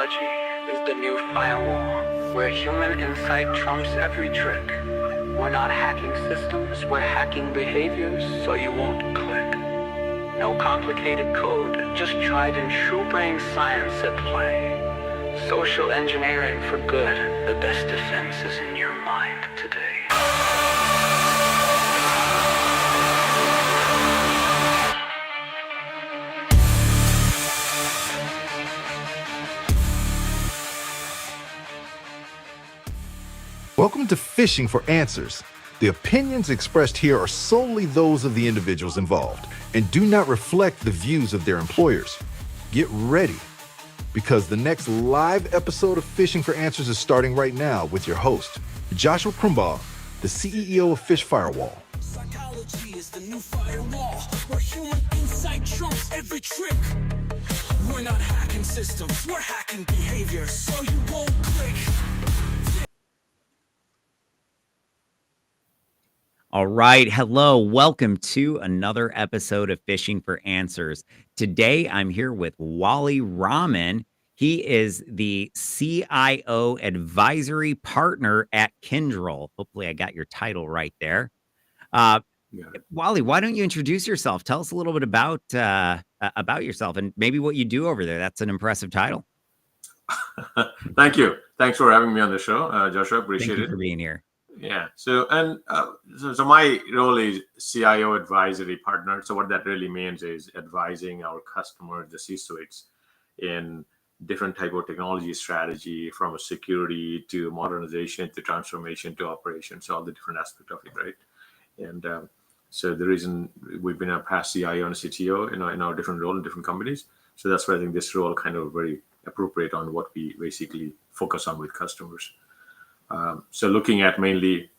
technology is the new firewall, where human insight trumps every trick. We're not hacking systems, we're hacking behaviors so you won't click. No complicated code, just tried and true brain science at play. Social engineering for good, the best defense is in your mind today. Welcome to Phishing for Answers. The opinions expressed here are solely those of the individuals involved and do not reflect the views of their employers. Get ready, because the next live episode of Phishing for Answers is starting right now with your host, Joshua Crumbaugh, the CEO of Fish Firewall. Psychology is the new firewall, where human insight trumps every trick. We're not hacking systems, we're hacking behavior so you won't click. All right. Hello. Welcome to another episode of Phishing for Answers. Today, I'm here with Waliur Rahman. He is the CIO Advisory Partner at Kyndryl. Hopefully, I got your title right there. Wally, why don't you introduce yourself? Tell us a little bit about yourself and maybe what you do over there. That's an impressive title. Thank you. Thanks for having me on the show, Joshua. Appreciate Thank you it. for being here. Yeah. So my role is CIO Advisory Partner. So what that really means is advising our customers, the C-suites, in different type of technology strategy, from a security to modernization to transformation to operations, all the different aspects of it, right? And so the reason we've been a past CIO and CTO in our different role in different companies. So that's why I think this role kind of very appropriate on what we basically focus on with customers. So looking at mainly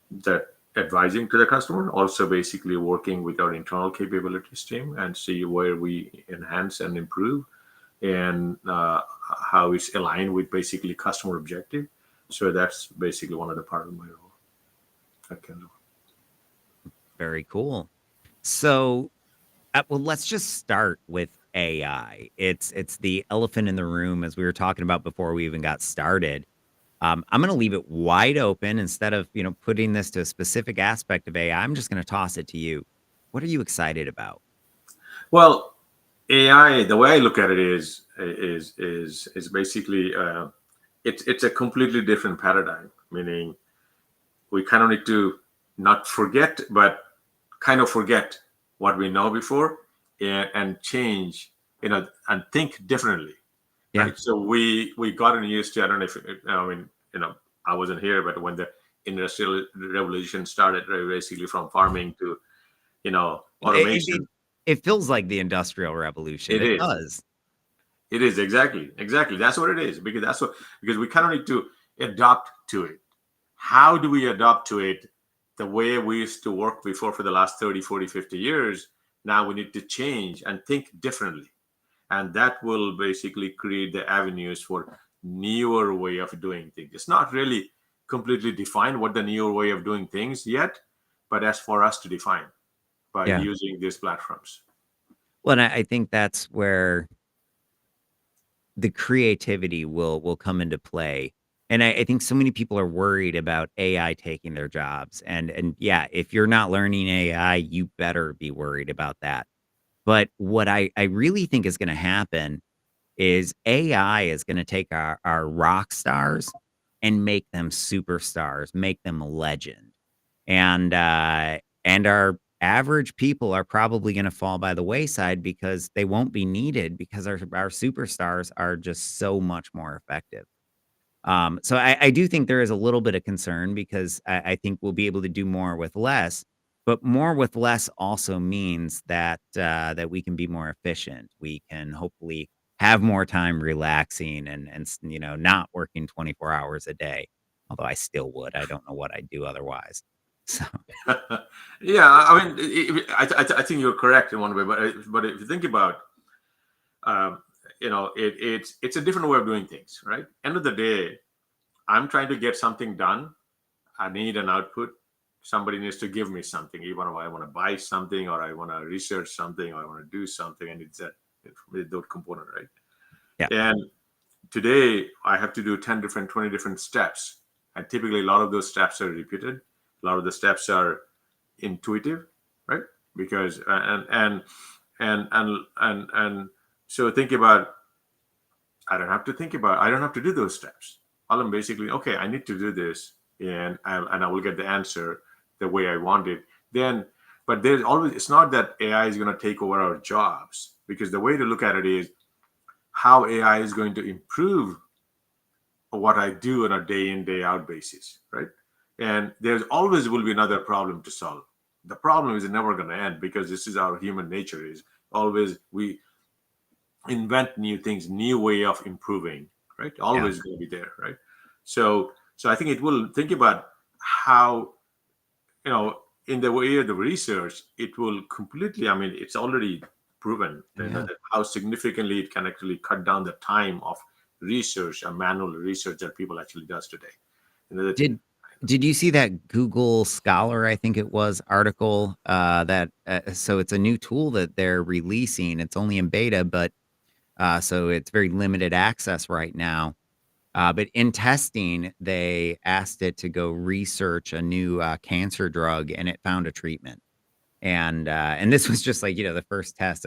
the advising to the customer, also basically working with our internal capabilities team and see where we enhance and improve and how it's aligned with basically customer objective. So that's basically one of the part of my role at Kyndryl. Very cool. So, well, let's just start with AI. It's the elephant in the room, as we were talking about before we even got started. I'm going to leave it wide open instead of putting this to a specific aspect of AI. I'm just going to toss it to you. What are you excited about? Well, AI, the way I look at it is basically it's a completely different paradigm. Meaning, we kind of need to not forget, but kind of forget what we know before and change, and think differently. Yeah. Right? So we gotten used to, I don't know if, I wasn't here, but when the industrial revolution started, right, basically from farming to, automation. It feels like the Industrial Revolution. It is. Does. It is exactly. That's what it is, because we kind of need to adapt to it. How do we adapt to it? The way we used to work before for the last 30, 40, 50 years, now we need to change and think differently. And that will basically create the avenues for newer way of doing things. It's not really completely defined what the newer way of doing things yet, but as for us to define by using these platforms. Well, and I think that's where the creativity will come into play. And I think so many people are worried about AI taking their jobs. And yeah, if you're not learning AI, you better be worried about that. But what I really think is going to happen is AI is going to take our rock stars and make them superstars, make them a legend. And our average people are probably going to fall by the wayside because they won't be needed, because our superstars are just so much more effective. So I do think there is a little bit of concern, because I think we'll be able to do more with less. But more with less also means that that we can be more efficient. We can hopefully have more time relaxing and not working 24 hours a day. Although I still would. I don't know what I'd do otherwise. So Yeah, I mean, I think you're correct in one way, but if you think about, it's a different way of doing things, right? End of the day, I'm trying to get something done. I need an output. Somebody needs to give me something. Even if I want to buy something, or I want to research something, or I want to do something, and it's that component, right? Yeah. And today I have to do 10 different, 20 different steps. And typically a lot of those steps are repeated. A lot of the steps are intuitive, right? Because and so think about, I don't have to do those steps. All I'm basically, okay, I need to do this, and I will get the answer the way I want it. Then, but there's always, it's not that AI is going to take over our jobs, because the way to look at it is how AI is going to improve what I do on a day in, day out basis, right? And there's always will be another problem to solve. The problem is never going to end, because this is our human nature, is always we invent new things, new way of improving, right? Always going to be there, right? So I think it will think about how, in the way of the research, it will completely, I mean, it's already proven that how significantly it can actually cut down the time of research and manual research that people actually does today. Did you see that Google Scholar, I think it was, article that so it's a new tool that they're releasing. It's only in beta, but so it's very limited access right now. But in testing, they asked it to go research a new cancer drug, and it found a treatment. And this was just like, the first test,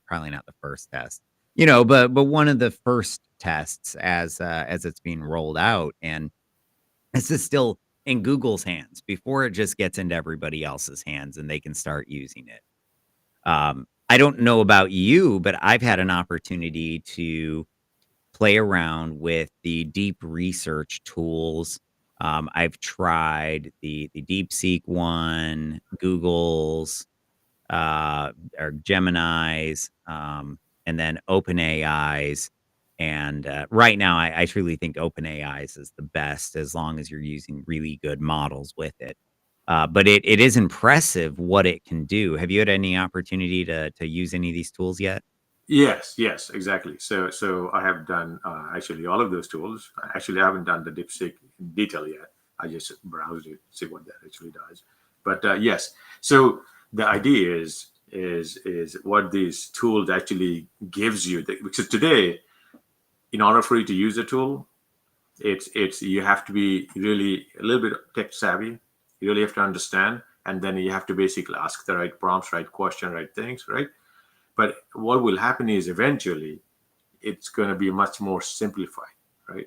probably not the first test, but one of the first tests as it's being rolled out. And this is still in Google's hands before it just gets into everybody else's hands and they can start using it. I don't know about you, but I've had an opportunity to play around with the deep research tools. I've tried the DeepSeek one, Google's, or Gemini's, and then OpenAI's. And right now, I truly think OpenAI's is the best, as long as you're using really good models with it. But it is impressive what it can do. Have you had any opportunity to use any of these tools yet? Yes, exactly. So I have done actually all of those tools. Actually, I haven't done the DeepSeek in detail yet. I just browsed it, see what that actually does. But yes, so the idea is what these tools actually gives you. Because today, in order for you to use a tool, it's you have to be really a little bit tech savvy. You really have to understand, and then you have to basically ask the right prompts, right question, right things, right? But what will happen is eventually it's going to be much more simplified, right?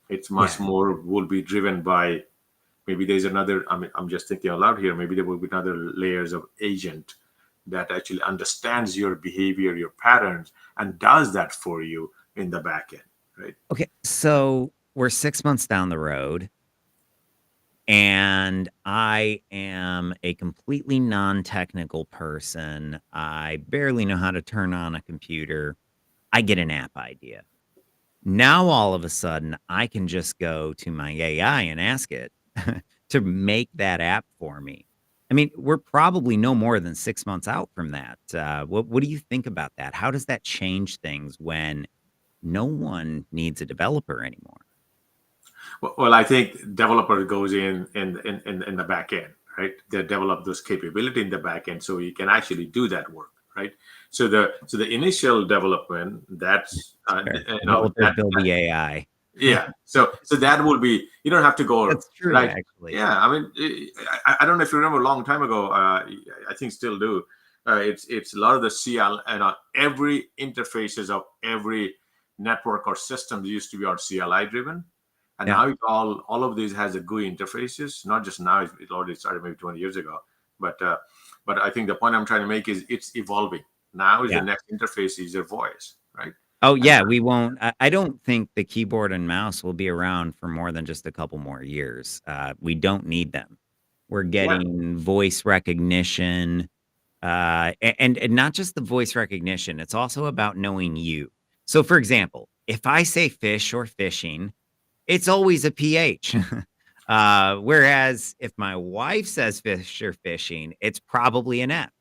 It's much more will be driven by, maybe there's another, I mean, I'm just thinking out loud here, maybe there will be another layers of agent that actually understands your behavior, your patterns, and does that for you in the back end, right? Okay, so we're 6 months down the road, and I am a completely non-technical person. I barely know how to turn on a computer. I get an app idea. Now, all of a sudden, I can just go to my AI and ask it to make that app for me. I mean, we're probably no more than 6 months out from that. What do you think about that? How does that change things when no one needs a developer anymore? Well, I think developer goes in the back end, right? They develop those capability in the back end, so you can actually do that work, right? So the initial development, that's Developers build the AI. yeah. So that will be, you don't have to go. That's true, Right. actually. Yeah. I mean, I don't know if you remember a long time ago. I think still do. It's a lot of the CL and every interfaces of every network or system used to be our CLI driven, and Yeah. now it all of these has a GUI interfaces. Not just now; it already started maybe 20 years ago. But I think the point I'm trying to make is it's evolving. Now is Yeah. the next interface is your voice, right? Oh, And yeah, we won't. I don't think the keyboard and mouse will be around for more than just a couple more years. We don't need them. We're yeah, getting voice recognition, and not just the voice recognition. It's also about knowing you. So, for example, if I say fish or fishing, it's always a PH. Whereas if my wife says fish or fishing, it's probably an F.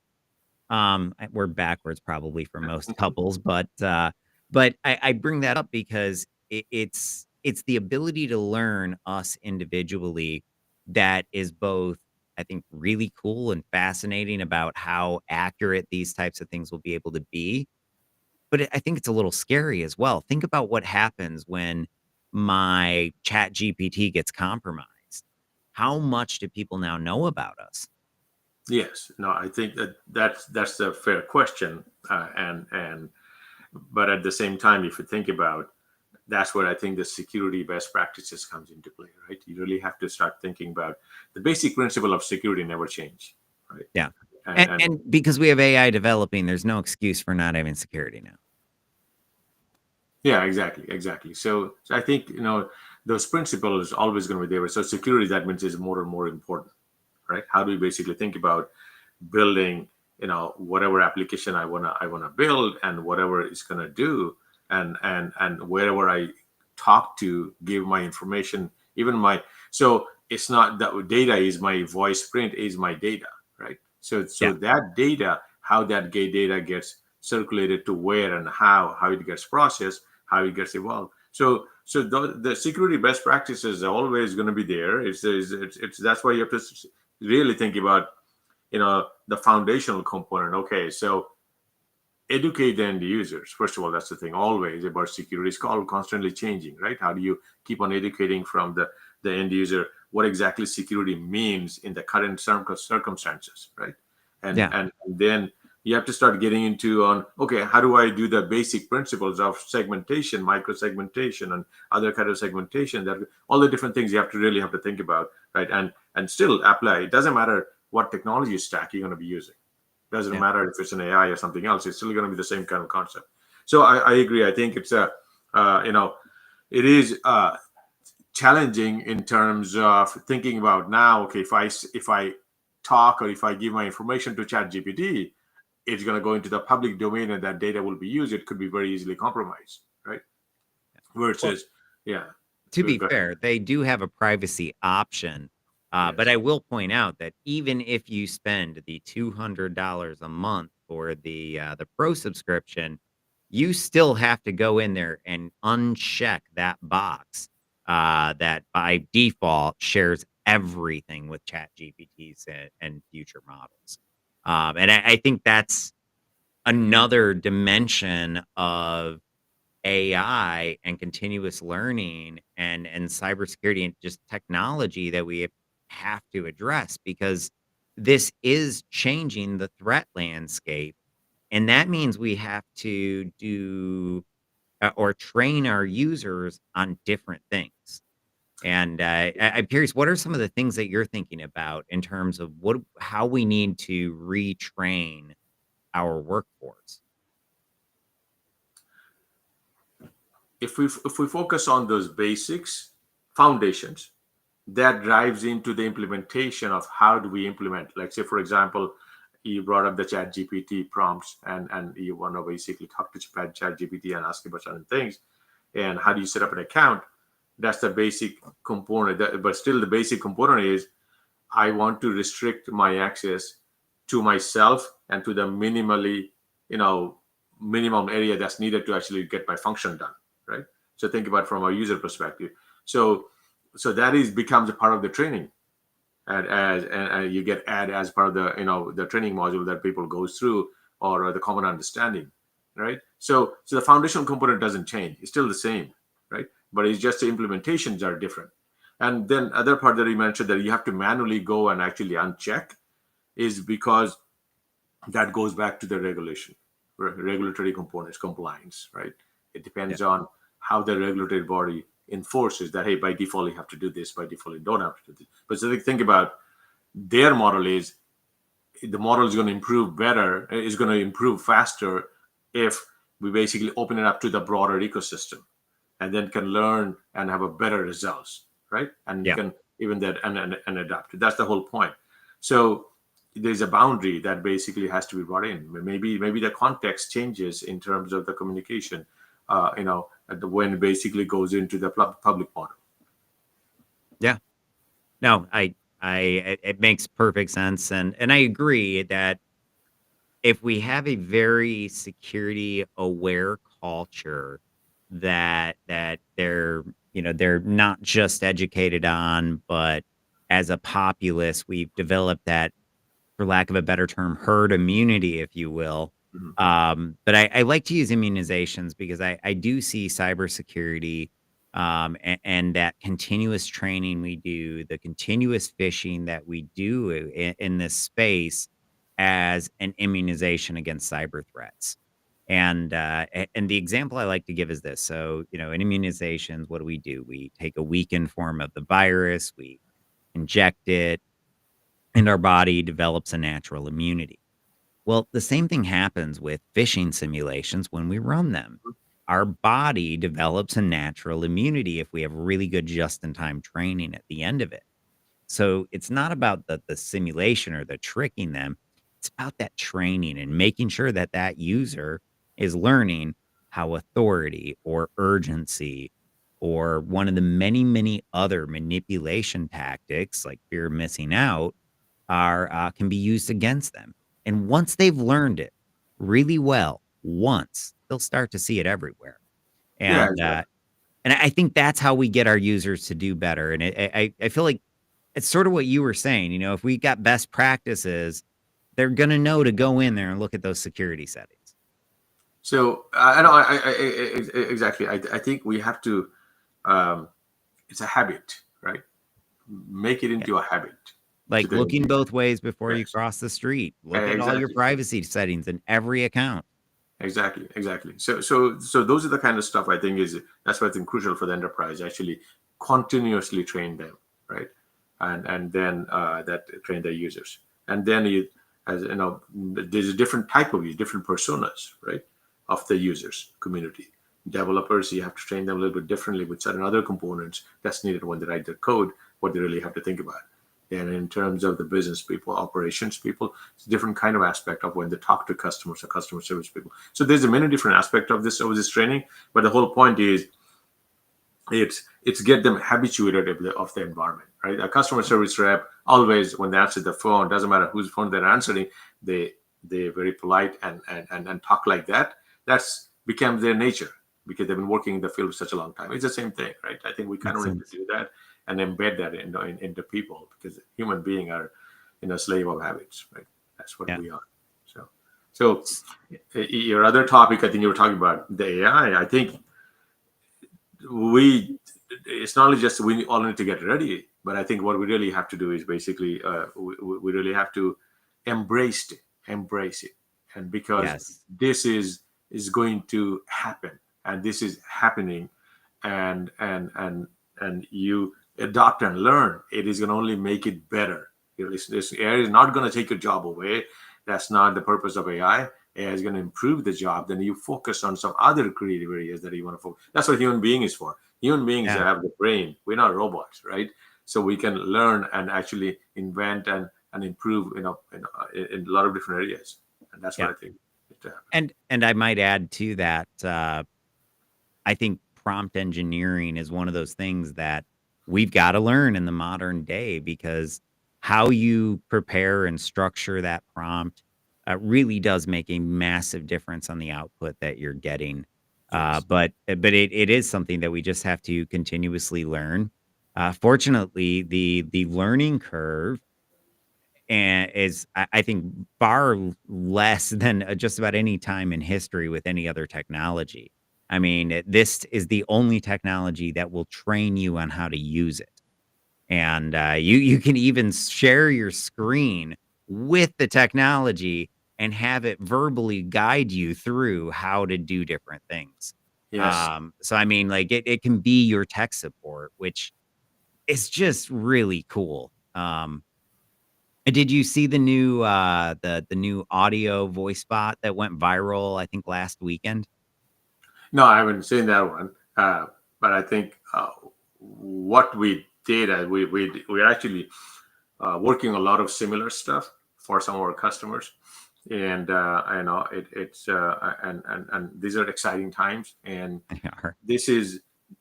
We're backwards probably for most couples, but I bring that up because it's the ability to learn us individually that is both, I think, really cool and fascinating about how accurate these types of things will be able to be. but I think it's a little scary as well. Think about what happens when my chat GPT gets compromised. How much do people now know about us? Yes, no, I think that's a fair question, and but at the same time, if you think about, that's where I think the security best practices comes into play, right? You really have to start thinking about the basic principle of security never change, right? Yeah. And And because we have AI developing, there's no excuse for not having security now. yeah, exactly. So I think those principles always going to be there. So security, that means, is more and more important, right? How do we basically think about building, whatever application I wanna build, and whatever it's gonna do, and wherever I talk to, give my information, even my, so it's not that data is my voice print is my data, right? So Yeah. that data, how that data gets circulated to where and how it gets processed, how it gets evolved. So the security best practices are always going to be there. It's that's why you have to really think about the foundational component. Okay, so educate the end users. First of all, that's the thing always about security. It's called constantly changing, right? How do you keep on educating from the end user what exactly security means in the current circumstances, right? and Yeah. and then you have to start getting into on, okay, how do I do the basic principles of segmentation, micro segmentation, and other kind of segmentation, that all the different things you really have to think about, right? And still apply. It doesn't matter what technology stack you're going to be using. It doesn't Yeah. matter if it's an AI or something else. It's still going to be the same kind of concept. So I agree. I think it's it is challenging in terms of thinking about now. Okay, if I talk, or if I give my information to ChatGPT, it's going to go into the public domain, and that data will be used. It could be very easily compromised, right? Well, Versus, yeah. to Go be ahead. fair, they do have a privacy option. But Yes. I will point out that even if you spend the $200 a month for the pro subscription, you still have to go in there and uncheck that box that by default shares everything with Chat GPTs and future models. And I think that's another dimension of AI and continuous learning and cybersecurity and just technology that we have to address, because this is changing the threat landscape. And that means we have to do or train our users on different things. And I'm curious, what are some of the things that you're thinking about in terms of how we need to retrain our workforce? If we focus on those basics, foundations, that drives into the implementation of how do we implement. Like, say, for example, you brought up the Chat GPT prompts, and you want to basically talk to Chat GPT and ask about certain things, and how do you set up an account. That's the basic component. But still, the basic component is, I want to restrict my access to myself and to the minimum area that's needed to actually get my function done, right? So think about from a user perspective. So that becomes a part of the training, and you get add as part of the training module that people goes through, or the common understanding, right? So the foundational component doesn't change. It's still the same, right? But it's just the implementations are different. And then other part that you mentioned that you have to manually go and actually uncheck is because that goes back to the regulatory components, compliance, right? It Yeah. depends on how the regulatory body enforces that, hey, by default you have to do this, by default you don't have to do this. But so they think about their model is, the model is going to improve better, is going to improve faster if we basically open it up to the broader ecosystem, and then can learn and have a better results, right? And Yeah. can even that and adapt. That's the whole point. So there's a boundary that basically has to be brought in. Maybe the context changes in terms of the communication, when it basically goes into the public model. Yeah. No, it makes perfect sense, and I agree that if we have a very security aware culture that they're not just educated on, but as a populace, we've developed that, for lack of a better term, herd immunity, if you will. But I like to use immunizations because I do see cybersecurity and that continuous training we do, the continuous phishing that we do in this space as an immunization against cyber threats. And the example I like to give is this. So, in immunizations, what do? We take a weakened form of the virus, we inject it, and our body develops a natural immunity. Well, the same thing happens with phishing simulations when we run them. Our body develops a natural immunity if we have really good just in time training at the end of it. So it's not about the simulation or the tricking them. It's about that training and making sure that that user is learning how authority or urgency or one of the many, many other manipulation tactics like fear of missing out are can be used against them. And once they've learned it really well, once they'll start to see it everywhere. Yeah, And exactly. and I think that's how we get our users to do better. And I feel like it's sort of what you were saying. If we got best practices, they're gonna know to go in there and look at those security settings. So I know exactly. I think we have to. It's a habit, right? Make it Yeah. into a habit. So Like that looking both ways before you yes, cross the street. Look at all your exactly. privacy settings in every account. Exactly. So those are the kind of stuff I think that's why I think crucial for the enterprise actually continuously train them, right? And then that train their users, and then as you know, there's a different type of different personas, right, of the users community. Developers, you have to train them a little bit differently with certain other components that's needed when they write their code, what they really have to think about. And in terms of the business people, operations people, it's a different kind of aspect of when they talk to customers or customer service people. So there's a many different aspects of this training, but the whole point is it's get them habituated of the environment, right? A customer service rep always, when they answer the phone, doesn't matter whose phone they're answering, they're very polite and talk like that. That's become their nature because they've been working in the field for such a long time. It's the same thing, right? I think we kind of Makes need to sense. do that and embed that into people because human beings are slave of habits, right? That's what Yeah. we are. So your other topic, I think you were talking about the AI. I think it's not only just we all need to get ready, but I think what we really have to do is basically we really have to embrace it, and because Yes. this is going to happen, and this is happening, and you adopt and learn, it is going to only make it better. This AI is not going to take your job away. That's not the purpose of AI. AI is going to improve the job. Then you focus on some other creative areas that you want to focus. That's what human being is for. Human beings Yeah. have the brain. We're not robots, right? So we can learn and actually invent and improve, in a lot of different areas. And that's what Yeah. I think needs to happen. And I might add to that, I think prompt engineering is one of those things that we've got to learn in the modern day because how you prepare and structure that prompt really does make a massive difference on the output that you're getting. Yes. But it is something that we just have to continuously learn. Fortunately, the learning curve and is I think far less than just about any time in history with any other technology. I mean, this is the only technology that will train you on how to use it. And you can even share your screen with the technology and have it verbally guide you through how to do different things. Yes. So I mean, like it can be your tech support, which is just really cool. And did you see the new the new audio voice bot that went viral, I think last weekend? No, I haven't seen that one. But I think what we did, we're actually working a lot of similar stuff for some of our customers, and I know it's and these are exciting times, and Yeah. this is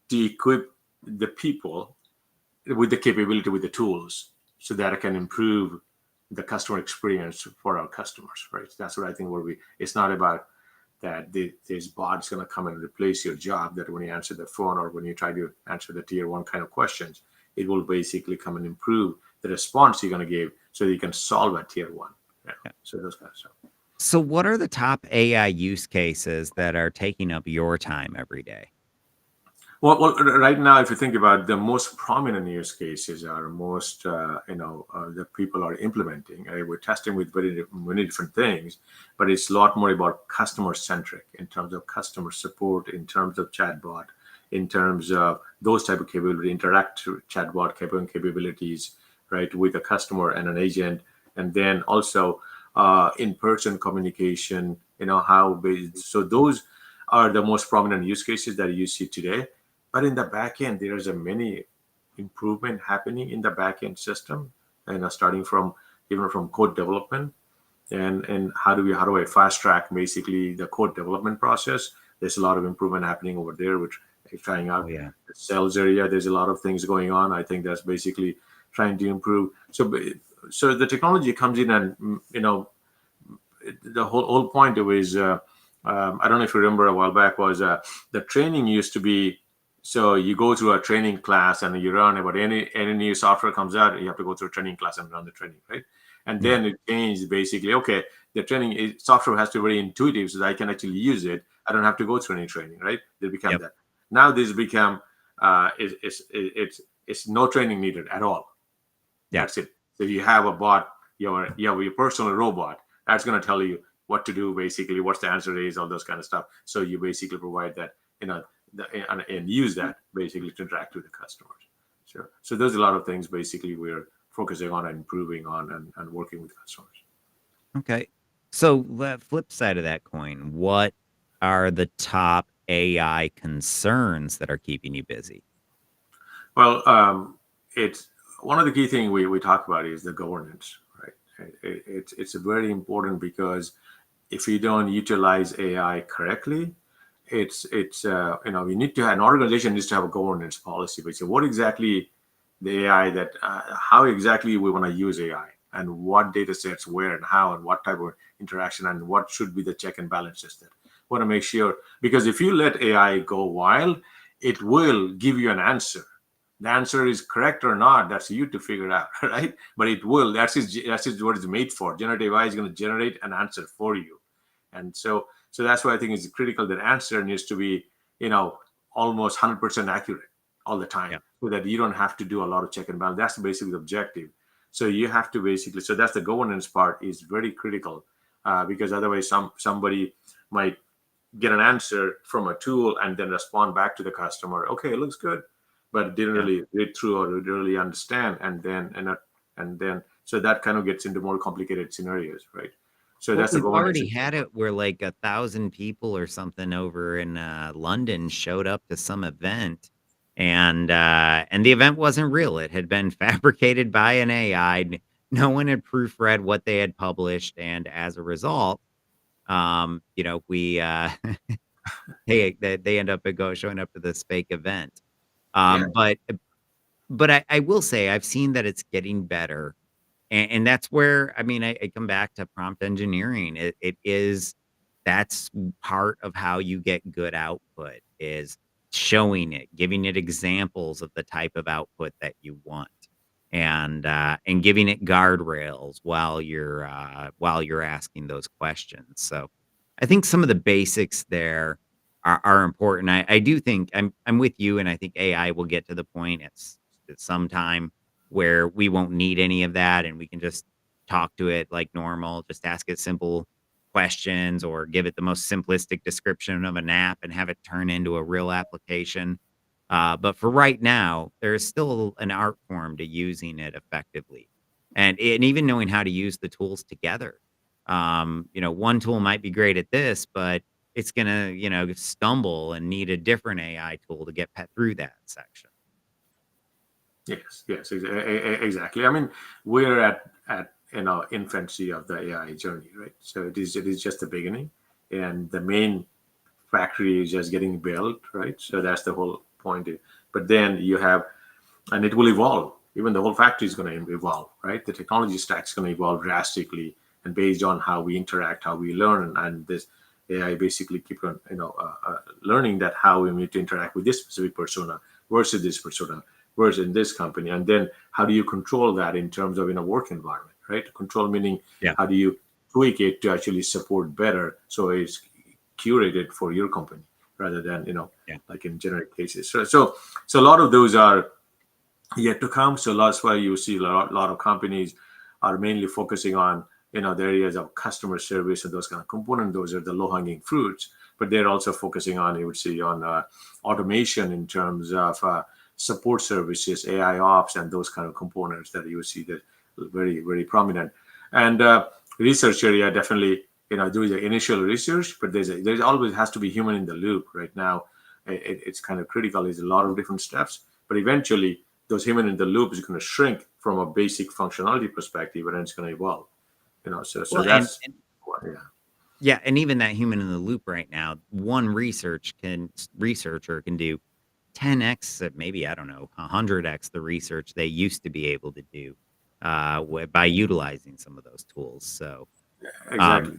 to equip the people with the capability, with the tools, so that it can improve the customer experience for our customers, right? That's what I think. Where it's not about that this bot is going to come and replace your job. That when you answer the phone or when you try to answer the tier one kind of questions, it will basically come and improve the response you're going to give, so that you can solve at tier one. Yeah. Yeah. So those kind of stuff. So what are the top AI use cases that are taking up your time every day? Right now, if you think about the most prominent use cases are most, that people are implementing. We're testing with many different things, but it's a lot more about customer centric in terms of customer support, in terms of chatbot, in terms of those type of capability, interactive chatbot capabilities, right, with a customer and an agent, and then also in-person communication. So those are the most prominent use cases that you see today. But in the back end, there's a many improvement happening in the back end system, and starting from even from code development, and how do I fast track basically the code development process? There's a lot of improvement happening over there, which is trying Oh, out yeah. the sales area. There's a lot of things going on. I think that's basically trying to improve. So the technology comes in, and the whole point of it is, I don't know if you remember a while back, was the training used to be, so you go through a training class and you run about any new software comes out, you have to go through a training class and run the training, right? And Yeah. then it changed basically. Okay, the training software has to be very intuitive so that I can actually use it. I don't have to go through any training, right? They become Yep. that. Now this become it's no training needed at all. Yeah. That's it. So you have a bot, you have your personal robot that's going to tell you what to do, basically, what's the answer is, all those kind of stuff. So you basically provide that, and use that basically to interact with the customers. So there's a lot of things basically we're focusing on and improving on and working with customers. Okay. So the flip side of that coin, what are the top AI concerns that are keeping you busy? Well, it's one of the key things we talk about is the governance, right? It's very important because if you don't utilize AI correctly, you need to have an organization needs to have a governance policy. But so what exactly the AI that how exactly we want to use AI, and what data sets, where and how, and what type of interaction, and what should be the check and balances that want to make sure. Because if you let AI go wild, it will give you an answer. The answer is correct or not, that's you to figure out, right? But it will. That's what it's made for. Generative AI is going to generate an answer for you. And so that's why I think it's critical that answer needs to be, almost 100% accurate all the time, Yeah. so that you don't have to do a lot of check and balance. That's basically the objective. So you have to basically, so that's the governance part is very critical, because otherwise somebody might get an answer from a tool and then respond back to the customer. Okay, it looks good, but didn't Yeah. really read through or didn't really understand, and then so that kind of gets into more complicated scenarios, right? So Well, that's the we've governance already is very had it where like 1,000 people or something over in London showed up to some event, and the event wasn't real. It had been fabricated by an AI. No one had proofread what they had published, and as a result, we they end up showing up to this fake event. yeah. But I will say I've seen that it's getting better. And that's where, I mean, I come back to prompt engineering. It is that's part of how you get good output is showing it, giving it examples of the type of output that you want, and giving it guardrails while you're asking those questions. So I think some of the basics there are important. I do think I'm with you, and I think AI will get to the point at some time where we won't need any of that and we can just talk to it like normal, just ask it simple questions or give it the most simplistic description of an app and have it turn into a real application. But for right now, there's still an art form to using it effectively, and even knowing how to use the tools together. One tool might be great at this, but it's gonna, stumble and need a different AI tool to get through that section. Yes, exactly. I mean, we're at infancy of the AI journey, right? So it is just the beginning, and the main factory is just getting built, right? So that's the whole point. But then you have, and it will evolve. Even the whole factory is going to evolve, right? The technology stack is going to evolve drastically, and based on how we interact, how we learn, and this AI basically keep on, learning that how we need to interact with this specific persona versus this persona versus in this company, and then how do you control that in terms of in a work environment, right? Control meaning Yeah. how do you tweak it to actually support better, so it's curated for your company rather than like in generic cases. So a lot of those are yet to come. So that's why you see a lot of companies are mainly focusing on the areas of customer service and those kind of components. Those are the low-hanging fruits. But they're also focusing on, you would see, on automation in terms of support services, AI ops, and those kind of components that you see that very, very prominent. And research area, definitely, do the initial research, but there's always has to be human in the loop. Right now, it's kind of critical. There's a lot of different steps, but eventually, those human in the loop is going to shrink from a basic functionality perspective, and it's going to evolve. So Well, that's yeah, and even that human in the loop right now, one researcher can do 10x, maybe, I don't know, 100x the research they used to be able to do by utilizing some of those tools. So exactly.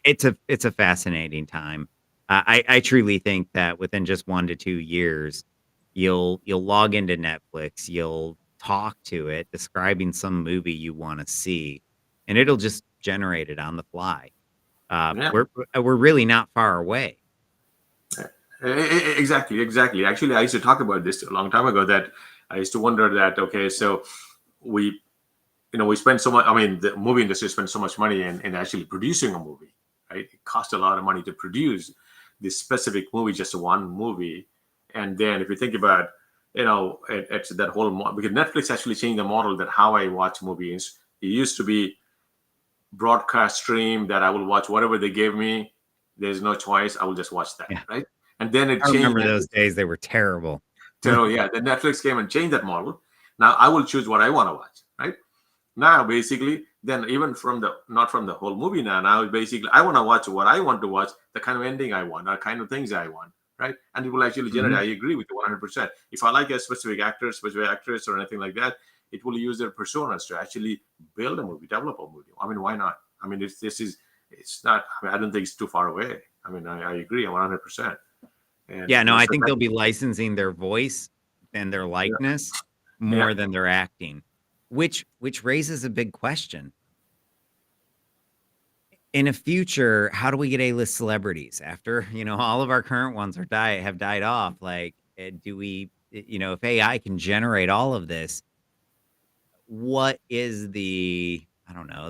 it's a fascinating time. I truly think that within just 1 to 2 years, you'll log into Netflix, you'll talk to it, describing some movie you want to see, and it'll just generate it on the fly. Yeah. We're really not far away. Exactly. Actually, I used to talk about this a long time ago, that I used to wonder that, okay, so we spend so much, I mean, the movie industry spends so much money in actually producing a movie, right? It costs a lot of money to produce this specific movie, just one movie. And then if you think about, it's that whole, because Netflix actually changed the model that how I watch movies. It used to be broadcast stream that I will watch whatever they gave me. There's no choice. I will just watch that, Yeah. right? And then it I changed. remember those days; they were terrible. So yeah, then Netflix came and changed that model. Now I will choose what I want to watch, right? Now basically, then even not from the whole movie now basically I want to watch what I want to watch, the kind of ending I want, the kind of things I want, right? And it will actually generate. I agree with you 100%. If I like a specific actor, specific actress, or anything like that, it will use their personas to actually build a movie, develop a movie. I mean, why not? I mean, it's not. I mean, I don't think it's too far away. I mean, I agree 100%. And Yeah, no, I think they'll be licensing their voice and their likeness more than their acting, which raises a big question. In a future, how do we get A-list celebrities after all of our current ones have died off? Like, do we, if AI can generate all of this, what is the, I don't know,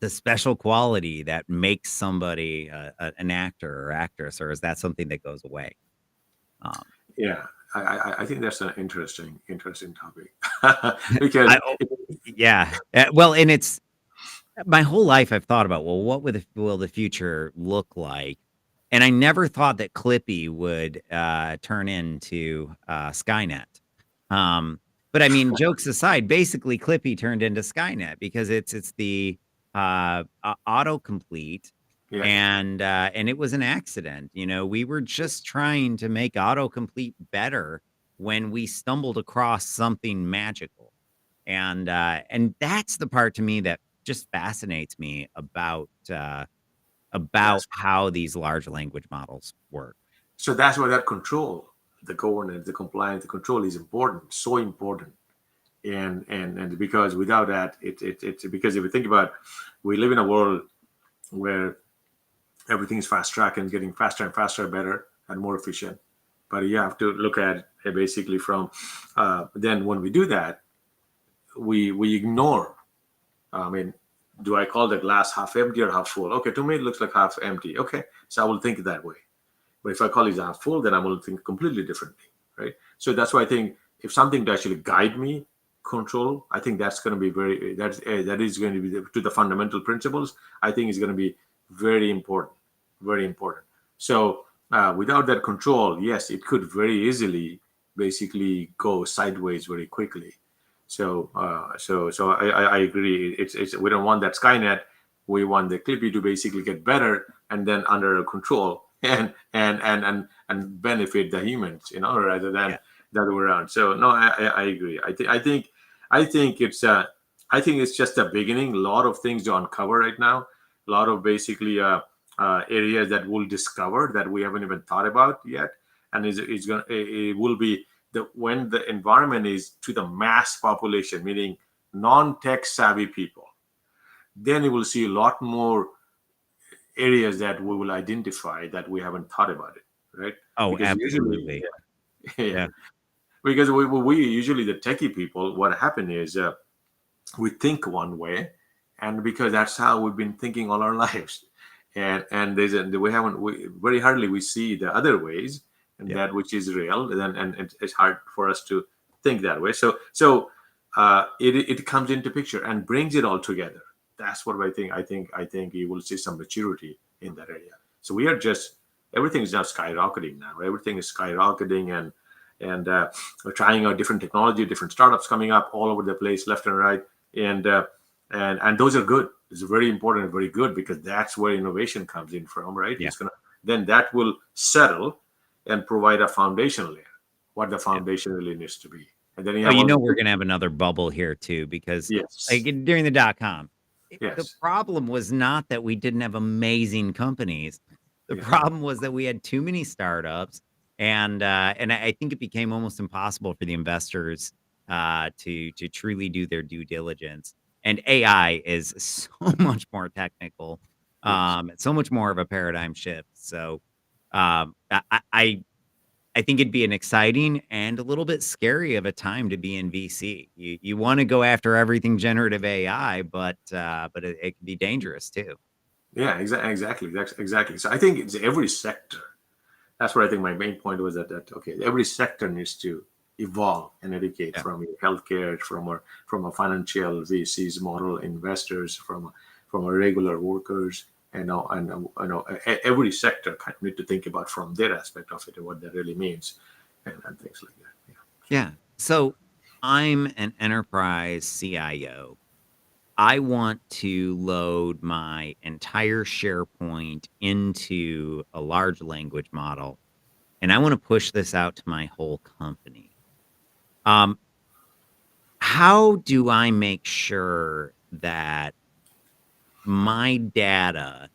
the special quality that makes somebody an actor or actress, or is that something that goes away? Yeah, I think that's an interesting topic because well, and it's my whole life I've thought about, well, what will the future look like? And I never thought that Clippy would turn into Skynet. But I mean, jokes aside, basically Clippy turned into Skynet because it's the autocomplete. Yeah. And it was an accident. We were just trying to make autocomplete better when we stumbled across something magical. And that's the part to me that just fascinates me about how these large language models work. So that's why that control, the governance, the compliance, the control is important, so important. And because without that, it's because if you think about, we live in a world where everything is fast track and getting faster and faster, better and more efficient. But you have to look at it basically from then when we do that, we ignore. I mean, do I call the glass half empty or half full? Okay, to me it looks like half empty. Okay, so I will think that way. But if I call it half full, then I will think completely differently, right? So that's why I think if something to actually guide me, control, I think that's going to be that is going to be to the fundamental principles. I think is going to be very important, very important. So without that control, yes, it could very easily basically go sideways very quickly. So I agree. It's we don't want that Skynet. We want the Clippy to basically get better and then under control and benefit the humans, rather than the other way around. So no, I agree. I think it's just a beginning. A lot of things to uncover right now. A lot of basically areas that we'll discover that we haven't even thought about yet, and it will be when the environment is to the mass population, meaning non-tech savvy people. then you will see a lot more areas that we will identify that we haven't thought about it, right? Oh, Because absolutely. yeah, Yeah. because we usually the techie people, what happened is we think one way, and because that's how we've been thinking all our lives, and we very hardly we see the other ways, and Yeah. that which is real, then and it's hard for us to think that way. It comes into picture and brings it all together. That's what I think you will see some maturity in that area. So we are just everything is now skyrocketing now. Everything is skyrocketing, and we're trying out different technology, different startups coming up all over the place, left and right, and those are good. It's very important and very good, because that's where innovation comes in from, right? Yeah. It's gonna then that will settle and provide a foundation layer, what the foundation really needs to be, and then you Oh, have all the we're gonna have another bubble here too, because like yes, during the dot-com, the yes, problem was not that we didn't have amazing companies. The yeah, problem was that we had too many startups, and I think it became almost impossible for the investors to truly do their due diligence. And AI is so much more technical, yes. so much more of a paradigm shift. So I think it'd be an exciting and a little bit scary of a time to be in VC. You want to go after everything generative AI, but it can be dangerous too. Yeah, exactly. So I think it's every sector. That's what I think my main point was that okay, every sector needs to evolve and educate, Yeah. from healthcare, from a financial VCs model, investors, from a regular workers, every sector kind of need to think about from their aspect of it and what that really means, and things like that. Yeah. Yeah. So I'm an enterprise CIO. I want to load my entire SharePoint into a large language model, and I want to push this out to my whole company. Um, how do I make sure that my data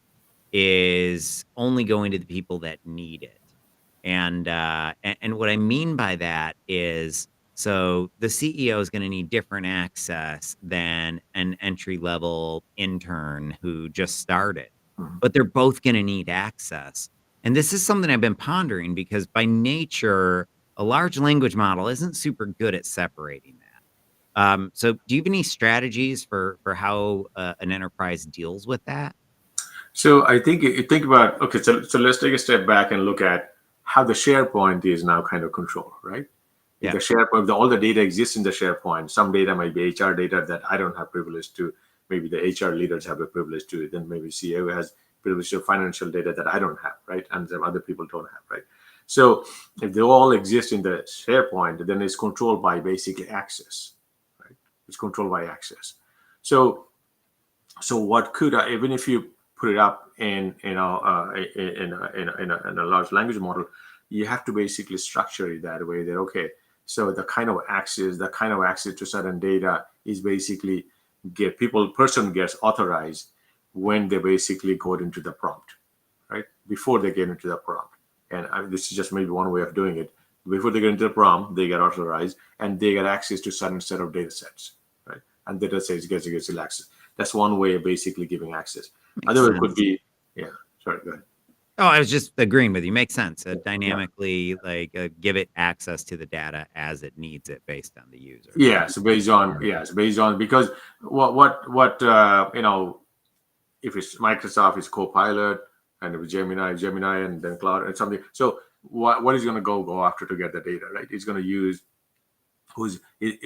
is only going to the people that need it? And what I mean by that is, so the CEO is going to need different access than an entry level intern who just started, Mhm. but they're both going to need access. And this is something I've been pondering, because by nature, a large language model isn't super good at separating that. So do you have any strategies for how an enterprise deals with that? So I think you think about okay, so let's take a step back and look at how the SharePoint is now kind of controlled, right? If Yeah. the SharePoint, all the data exists in the SharePoint, some data might be HR data that I don't have privilege to. Maybe the HR leaders have a privilege to. Then maybe CEO has privilege to financial data that I don't have, right? And some other people don't have, right? So if they all exist in the SharePoint, then it's controlled by basically access, right? It's controlled by access. So what could even if you put it up in a large language model, you have to basically structure it that way, that okay, so the kind of access to certain data is basically person gets authorized when they basically go into the prompt, right? Before they get into the prompt. And this is just maybe one way of doing it. Before they get into the prompt, they get authorized and they get access to certain set of data sets, right? And data sets gets access. That's one way of basically giving access. Makes Other way could sense. be, yeah, sorry, go ahead. Oh, I was just agreeing with you. Makes sense. Yeah. Dynamically, give it access to the data as it needs it based on the user. Yeah, so based on because what if it's Microsoft is Copilot, and if it's Gemini, and then Cloud and something. So what is going to go after to get the data, right? It's going to use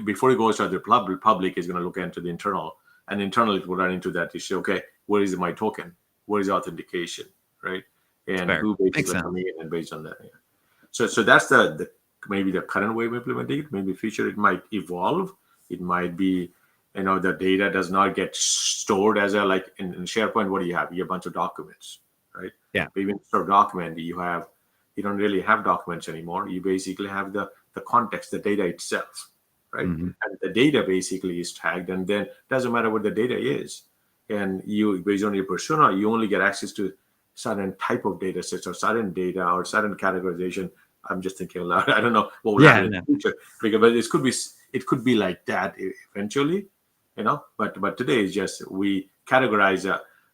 before it goes to the public is going to look into the internal, and internal it will run into that issue. Okay, where is my token? Where is authentication, right? And Fair. who Makes basically sense. coming in, and based on that. Yeah. So that's the maybe the current way of implementing it. Maybe future it might evolve. It might be, the data does not get stored as a like in SharePoint. What do you have? You have a bunch of documents, right? Yeah. Maybe instead of document, you don't really have documents anymore. You basically have the context, the data itself, right? Mhm. And the data basically is tagged, and then doesn't matter what the data is. And you, based on your persona, you only get access to certain type of data sets or certain data or certain categorization. I'm just thinking aloud. I don't know what will happen in the future, but it could be like that eventually, But today is just we categorize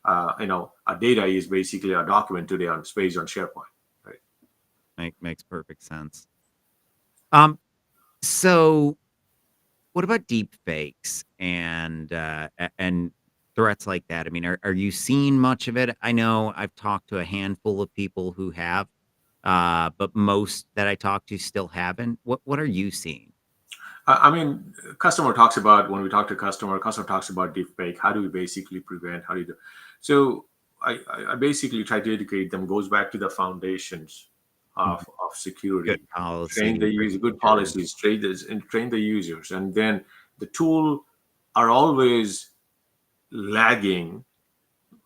a data is basically a document today on based on SharePoint, right? Makes perfect sense. So what about deep fakes and threats like that? I mean, are you seeing much of it? I know I've talked to a handful of people who have, but most that I talk to still haven't. What are you seeing? I mean, customer talks about, when we talk to customer talks about deepfake. How do we basically prevent? How do you do? So I basically try to educate them. Goes back to the foundations of security. Good Train the policy, user, good procedure. policies, train the users, and then the tool are always lagging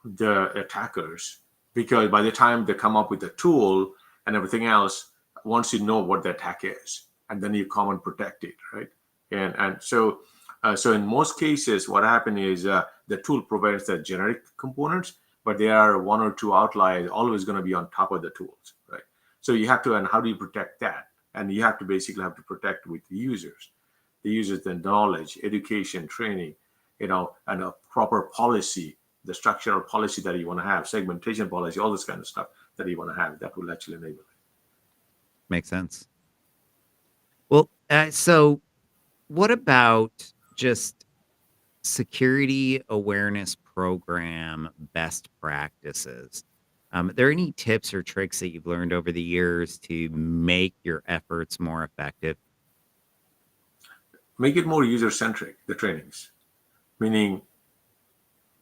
the attackers, because by the time they come up with the tool and everything else, once you know what the attack is, and then you come and protect it, right? So in most cases, what happened is the tool provides the generic components, but there are one or two outliers always going to be on top of the tools, right? So you have to, and how do you protect that? And you have to basically protect with the users, the knowledge, education, training, and a proper policy, the structural policy that you want to have, segmentation policy, all this kind of stuff that you want to have that will actually enable it. Makes sense. Well, so what about just security awareness program best practices? Are there any tips or tricks that you've learned over the years to make your efforts more effective? Make it more user-centric, the trainings. Meaning,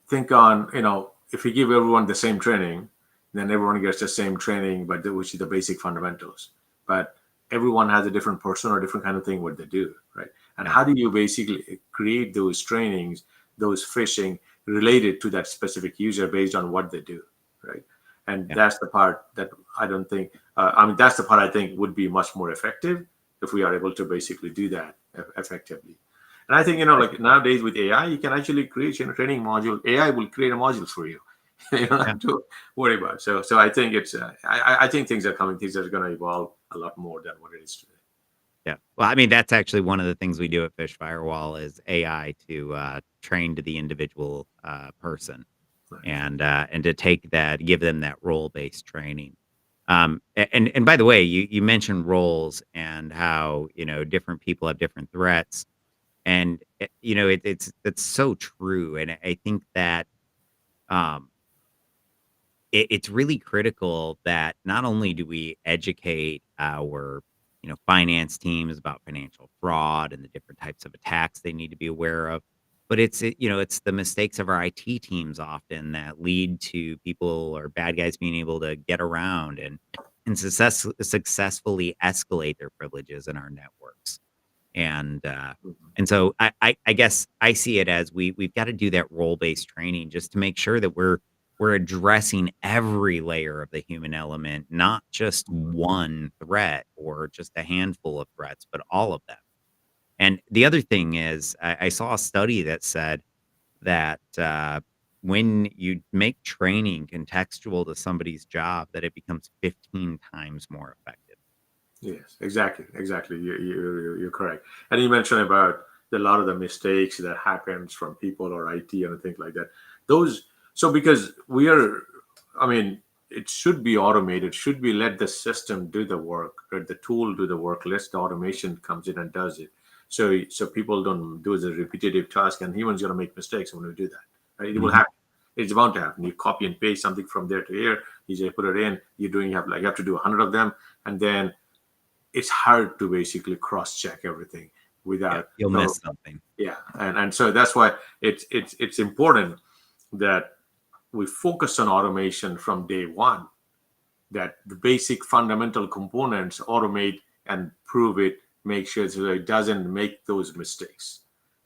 think on, if you give everyone the same training, then everyone gets the same training, but which is the basic fundamentals. But everyone has a different person or different kind of thing what they do, right? And how do you basically create those trainings, those phishing related to that specific user based on what they do, right? And that's the part that I don't think, that's the part I think would be much more effective if we are able to basically do that effectively. And I think, like nowadays with AI, you can actually create a training module. AI will create a module for you. You don't have to worry about it. So I think it's, I think things are coming, things are going to evolve a lot more than what it is today. Yeah. Well, I mean, that's actually one of the things we do at Fish Firewall is AI to train to the individual person. Right. And to take that, give them that role-based training. And by the way, you mentioned roles and how, different people have different threats. And, it's so true. And I think that it's really critical that not only do we educate our, finance teams about financial fraud and the different types of attacks they need to be aware of, but it's the mistakes of our IT teams often that lead to people or bad guys being able to get around and successfully escalate their privileges in our networks. And so I guess I see it as we've got to do that role-based training just to make sure that we're addressing every layer of the human element, not just one threat or just a handful of threats, but all of them. And the other thing is, I saw a study that said that when you make training contextual to somebody's job, that it becomes 15 times more effective. Yes, exactly. You're correct. And you mentioned about a lot of the mistakes that happens from people or IT and things like that. So because it should be automated, should be let the system do the work, let the tool do the work, let the automation comes in and does it. So people don't do the repetitive task, and humans going to make mistakes when we do that. Right? It will happen. It's bound to happen. You copy and paste something from there to here. You just put it in. You have to do 100 of them, and then it's hard to basically cross-check everything without you'll miss something. Yeah, and so that's why it's important that we focus on automation from day one, that the basic fundamental components automate and prove it, make sure so it doesn't make those mistakes.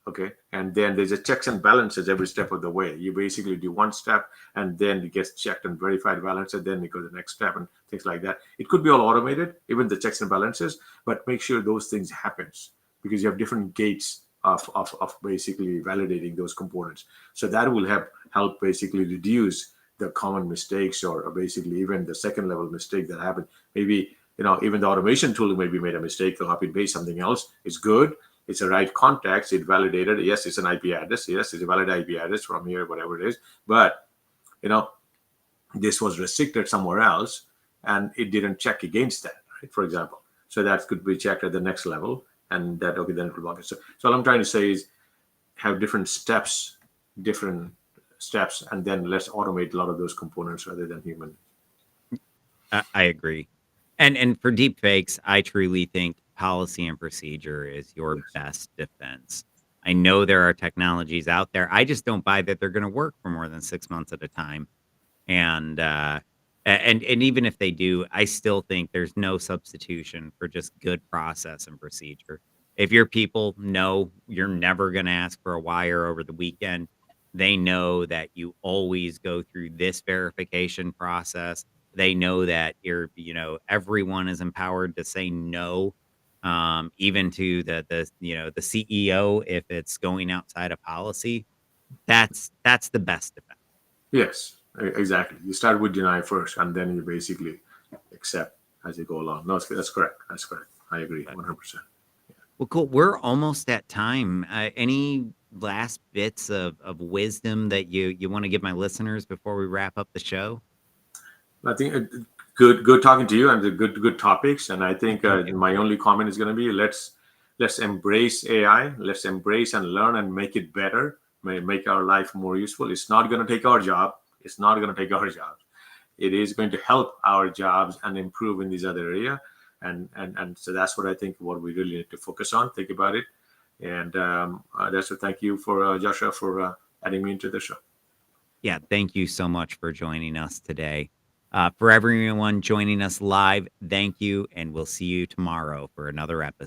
Okay, and then there's a checks and balances every step of the way. You basically do one step, and then it gets checked and verified balance, and then you go to the next step and things like that. It could be all automated, even the checks and balances, but make sure those things happens, because you have different gates of basically validating those components. So that will help basically reduce the common mistakes, or basically even the second level mistake that happen. Maybe even the automation tool maybe made a mistake, they'll copy and paste something else. It's good, it's a right context. It validated, yes, it's an IP address. Yes, it's a valid IP address from here, whatever it is. But, this was restricted somewhere else, and it didn't check against that, right? For example. So that could be checked at the next level, and that, okay, then it will block it. So all I'm trying to say is have different steps, and then let's automate a lot of those components rather than human. I agree. And for deep fakes, I truly think policy and procedure is your best defense. I know there are technologies out there. I just don't buy that they're going to work for more than 6 months at a time. And and even if they do, I still think there's no substitution for just good process and procedure. If your people know you're never going to ask for a wire over the weekend, they know that you always go through this verification process. They know that everyone is empowered to say no, even to the CEO if it's going outside of policy. That's the best defense. Yes, exactly. You start with deny first, and then you basically accept as you go along. No, that's correct. That's correct. I agree 100%. Well, cool. We're almost at time. Any last bits of wisdom that you want to give my listeners before we wrap up the show? I think good talking to you, and the good topics. And I think my only comment is going to be let's embrace AI. Let's embrace and learn and make it better. Make our life more useful. It's not going to take our job. It's not going to take our jobs. It is going to help our jobs and improve in this other area. And so that's what I think what we really need to focus on. Think about it. And that's what. Thank you for Joshua for adding me into the show. Yeah, thank you so much for joining us today. For everyone joining us live, thank you, and we'll see you tomorrow for another episode.